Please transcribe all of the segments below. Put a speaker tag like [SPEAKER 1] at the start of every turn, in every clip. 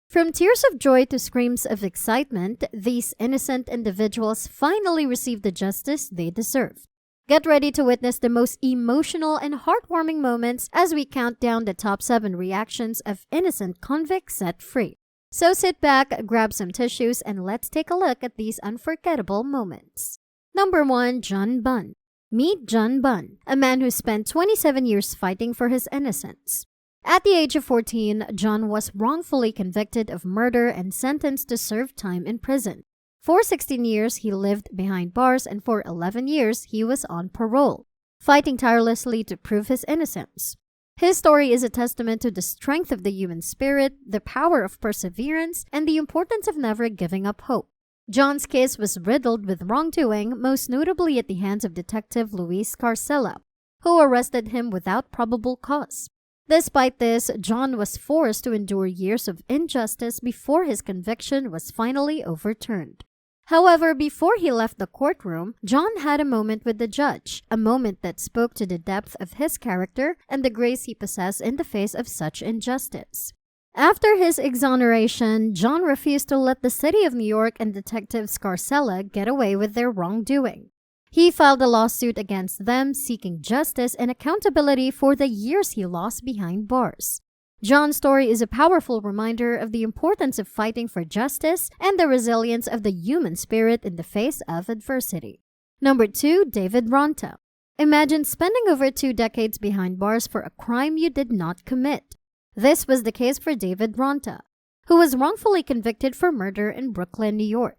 [SPEAKER 1] From tears of joy to screams of excitement, these innocent individuals finally received the justice they deserve. Get ready to witness the most emotional and heartwarming moments as we count down the top 7 reactions of innocent convicts set free. So sit back, grab some tissues, and let's take a look at these unforgettable moments. Number 1. John Bunn. Meet John Bunn, a man who spent 27 years fighting for his innocence. At the age of 14, John was wrongfully convicted of murder and sentenced to serve time in prison. For 16 years, he lived behind bars, and for 11 years, he was on parole, fighting tirelessly to prove his innocence. His story is a testament to the strength of the human spirit, the power of perseverance, and the importance of never giving up hope. John's case was riddled with wrongdoing, most notably at the hands of Detective Luis Carcela, who arrested him without probable cause. Despite this, John was forced to endure years of injustice before his conviction was finally overturned. However, before he left the courtroom, John had a moment with the judge, a moment that spoke to the depth of his character and the grace he possessed in the face of such injustice. After his exoneration, John refused to let the city of New York and Detective Carcela get away with their wrongdoing. He filed a lawsuit against them, seeking justice and accountability for the years he lost behind bars. John's story is a powerful reminder of the importance of fighting for justice and the resilience of the human spirit in the face of adversity. Number 2. David Ronto. Imagine spending over 2 decades behind bars for a crime you did not commit. This was the case for David Ronto, who was wrongfully convicted for murder in Brooklyn, New York.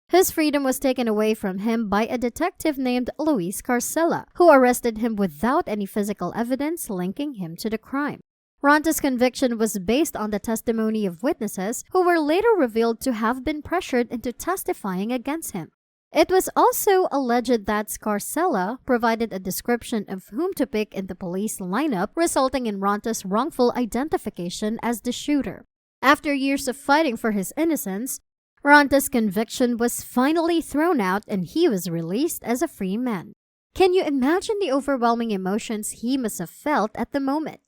[SPEAKER 1] His freedom was taken away from him by a detective named Luis Carcela, who arrested him without any physical evidence linking him to the crime. Ronto's conviction was based on the testimony of witnesses who were later revealed to have been pressured into testifying against him. It was also alleged that Carcela provided a description of whom to pick in the police lineup, resulting in Ronto's wrongful identification as the shooter. After years of fighting for his innocence, Ronto's conviction was finally thrown out and he was released as a free man. Can you imagine the overwhelming emotions he must have felt at the moment?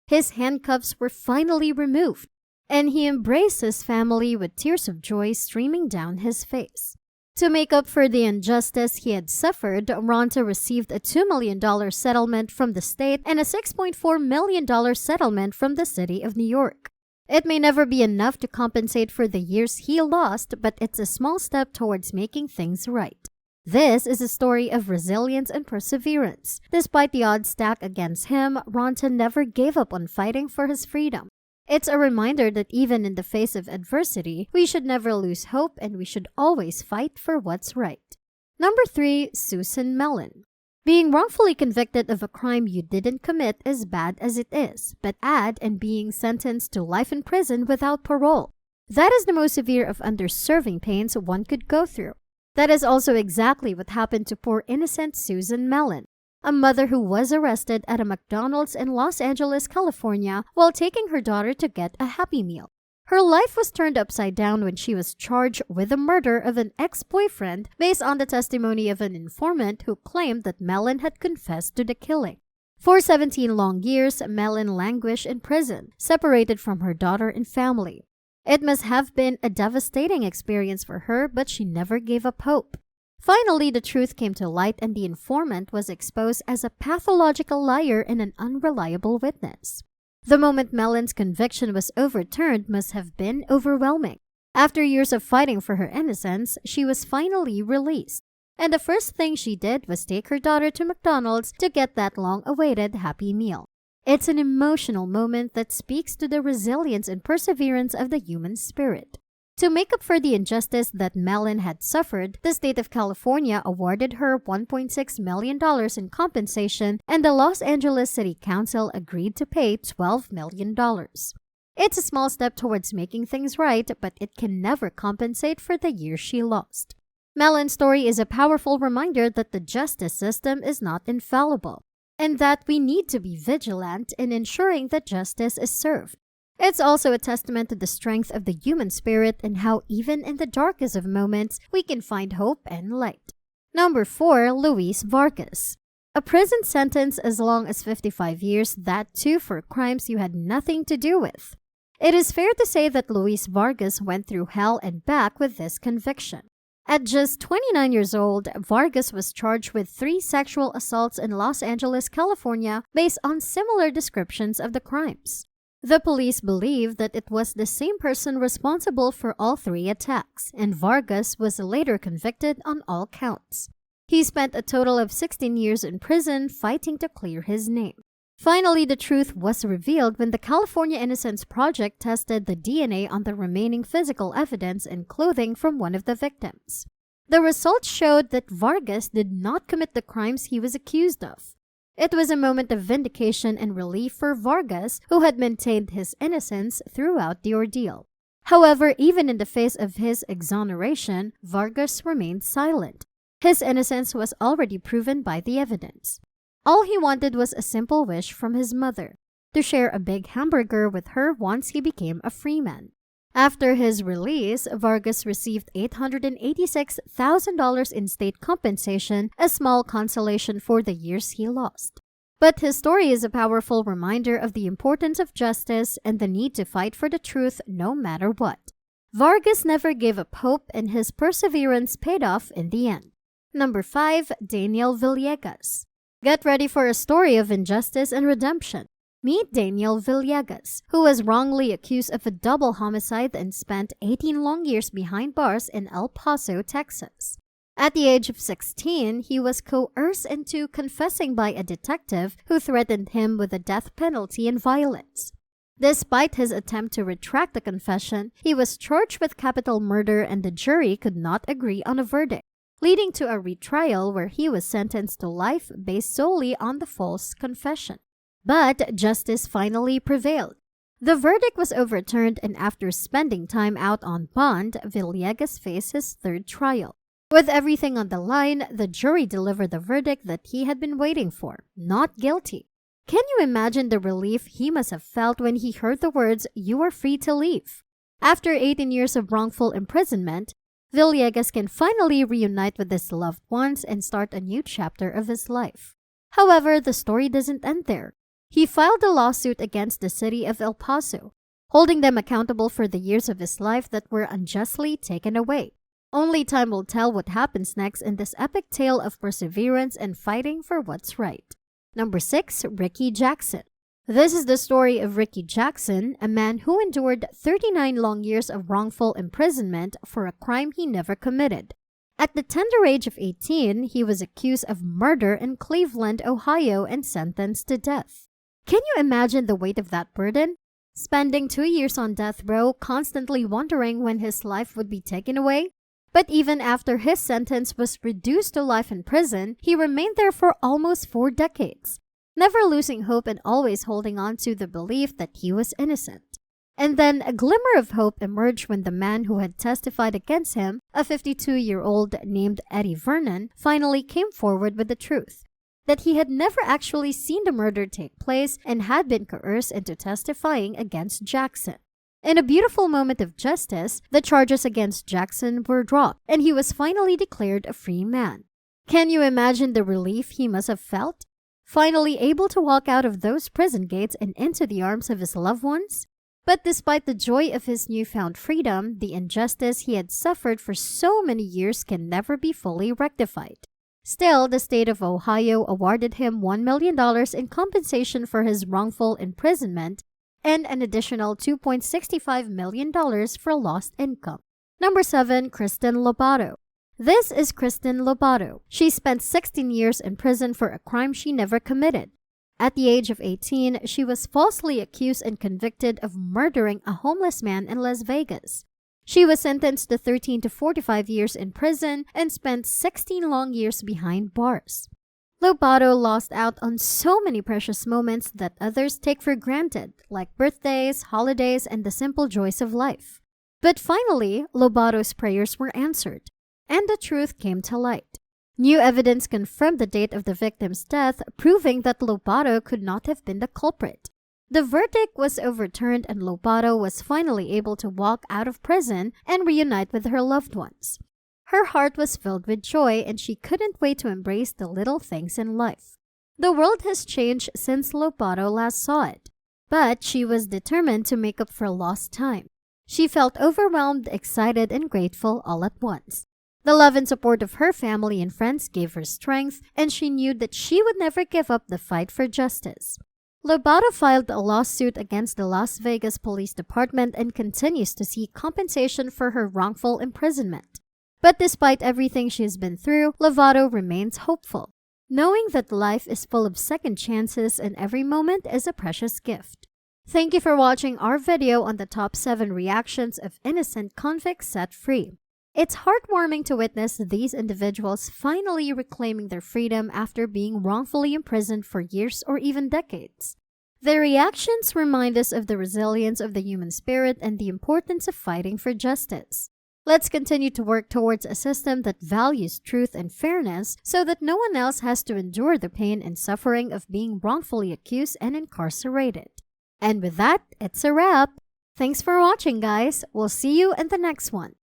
[SPEAKER 1] His handcuffs were finally removed, and he embraced his family with tears of joy streaming down his face. To make up for the injustice he had suffered, Ronto received a $2 million settlement from the state and a $6.4 million settlement from the city of New York. It may never be enough to compensate for the years he lost, but it's a small step towards making things right. This is a story of resilience and perseverance. Despite the odds stacked against him, Ronto never gave up on fighting for his freedom. It's a reminder that even in the face of adversity, we should never lose hope and we should always fight for what's right. Number 3. Susan Mellon. Being wrongfully convicted of a crime you didn't commit is bad as it is, but add and being sentenced to life in prison without parole. That is the most severe of underserving pains one could go through. That is also exactly what happened to poor innocent Susan Mellon, a mother who was arrested at a McDonald's in Los Angeles, California, while taking her daughter to get a Happy Meal. Her life was turned upside down when she was charged with the murder of an ex-boyfriend based on the testimony of an informant who claimed that Mellon had confessed to the killing. For 17 long years, Mellon languished in prison, separated from her daughter and family. It must have been a devastating experience for her, but she never gave up hope. Finally, the truth came to light and the informant was exposed as a pathological liar and an unreliable witness. The moment Mellon's conviction was overturned must have been overwhelming. After years of fighting for her innocence, she was finally released. And the first thing she did was take her daughter to McDonald's to get that long-awaited Happy Meal. It's an emotional moment that speaks to the resilience and perseverance of the human spirit. To make up for the injustice that Mellon had suffered, the state of California awarded her $1.6 million in compensation and the Los Angeles City Council agreed to pay $12 million. It's a small step towards making things right, but it can never compensate for the years she lost. Mellon's story is a powerful reminder that the justice system is not infallible, and that we need to be vigilant in ensuring that justice is served. It's also a testament to the strength of the human spirit and how even in the darkest of moments, we can find hope and light. Number 4. Luis Vargas. A prison sentence as long as 55 years, that too for crimes you had nothing to do with. It is fair to say that Luis Vargas went through hell and back with this conviction. At just 29 years old, Vargas was charged with 3 sexual assaults in Los Angeles, California, based on similar descriptions of the crimes. The police believed that it was the same person responsible for all 3 attacks, and Vargas was later convicted on all counts. He spent a total of 16 years in prison fighting to clear his name. Finally, the truth was revealed when the California Innocence Project tested the DNA on the remaining physical evidence and clothing from one of the victims. The results showed that Vargas did not commit the crimes he was accused of. It was a moment of vindication and relief for Vargas, who had maintained his innocence throughout the ordeal. However, even in the face of his exoneration, Vargas remained silent. His innocence was already proven by the evidence. All he wanted was a simple wish from his mother, to share a big hamburger with her once he became a free man. After his release, Vargas received $886,000 in state compensation, a small consolation for the years he lost. But his story is a powerful reminder of the importance of justice and the need to fight for the truth no matter what. Vargas never gave up hope, and his perseverance paid off in the end. Number 5. Daniel Villegas. Get ready for a story of injustice and redemption. Meet Daniel Villegas, who was wrongly accused of a double homicide and spent 18 long years behind bars in El Paso, Texas. At the age of 16, he was coerced into confessing by a detective who threatened him with the death penalty and violence. Despite his attempt to retract the confession, he was charged with capital murder and the jury could not agree on a verdict, leading to a retrial where he was sentenced to life based solely on the false confession. But justice finally prevailed. The verdict was overturned, and after spending time out on bond, Villegas faced his 3rd trial. With everything on the line, the jury delivered the verdict that he had been waiting for: not guilty. Can you imagine the relief he must have felt when he heard the words, "You are free to leave"? After 18 years of wrongful imprisonment, Villegas can finally reunite with his loved ones and start a new chapter of his life. However, the story doesn't end there. He filed a lawsuit against the city of El Paso, holding them accountable for the years of his life that were unjustly taken away. Only time will tell what happens next in this epic tale of perseverance and fighting for what's right. Number 6. Ricky Jackson. This is the story of Ricky Jackson, a man who endured 39 long years of wrongful imprisonment for a crime he never committed. At the tender age of 18, he was accused of murder in Cleveland, Ohio, and sentenced to death. Can you imagine the weight of that burden? Spending 2 years on death row, constantly wondering when his life would be taken away? But even after his sentence was reduced to life in prison, he remained there for almost 4 decades, never losing hope and always holding on to the belief that he was innocent. And then a glimmer of hope emerged when the man who had testified against him, a 52-year-old named Eddie Vernon, finally came forward with the truth: that he had never actually seen the murder take place and had been coerced into testifying against Jackson. In a beautiful moment of justice, the charges against Jackson were dropped, and he was finally declared a free man. Can you imagine the relief he must have felt? Finally able to walk out of those prison gates and into the arms of his loved ones? But despite the joy of his newfound freedom, the injustice he had suffered for so many years can never be fully rectified. Still, the state of Ohio awarded him $1 million in compensation for his wrongful imprisonment and an additional $2.65 million for lost income. Number 7. Kristen Lobato. This is Kristen Lobato. She spent 16 years in prison for a crime she never committed. At the age of 18, she was falsely accused and convicted of murdering a homeless man in Las Vegas. She was sentenced to 13 to 45 years in prison and spent 16 long years behind bars. Lobato lost out on so many precious moments that others take for granted, like birthdays, holidays, and the simple joys of life. But finally, Lobato's prayers were answered, and the truth came to light. New evidence confirmed the date of the victim's death, proving that Lobato could not have been the culprit. The verdict was overturned, and Lobato was finally able to walk out of prison and reunite with her loved ones. Her heart was filled with joy, and she couldn't wait to embrace the little things in life. The world has changed since Lobato last saw it, But she was determined to make up for lost time. She felt overwhelmed, excited, and grateful all at once. The love and support of her family and friends gave her strength, and she knew that she would never give up the fight for justice. Lobato filed a lawsuit against the Las Vegas Police Department and continues to seek compensation for her wrongful imprisonment. But despite everything she's been through, Lobato remains hopeful, knowing that life is full of second chances and every moment is a precious gift. Thank you for watching our video on the top 7 reactions of innocent convicts set free. It's heartwarming to witness these individuals finally reclaiming their freedom after being wrongfully imprisoned for years or even decades. Their reactions remind us of the resilience of the human spirit and the importance of fighting for justice. Let's continue to work towards a system that values truth and fairness so that no one else has to endure the pain and suffering of being wrongfully accused and incarcerated. And with that, it's a wrap. Thanks for watching, guys. We'll see you in the next one.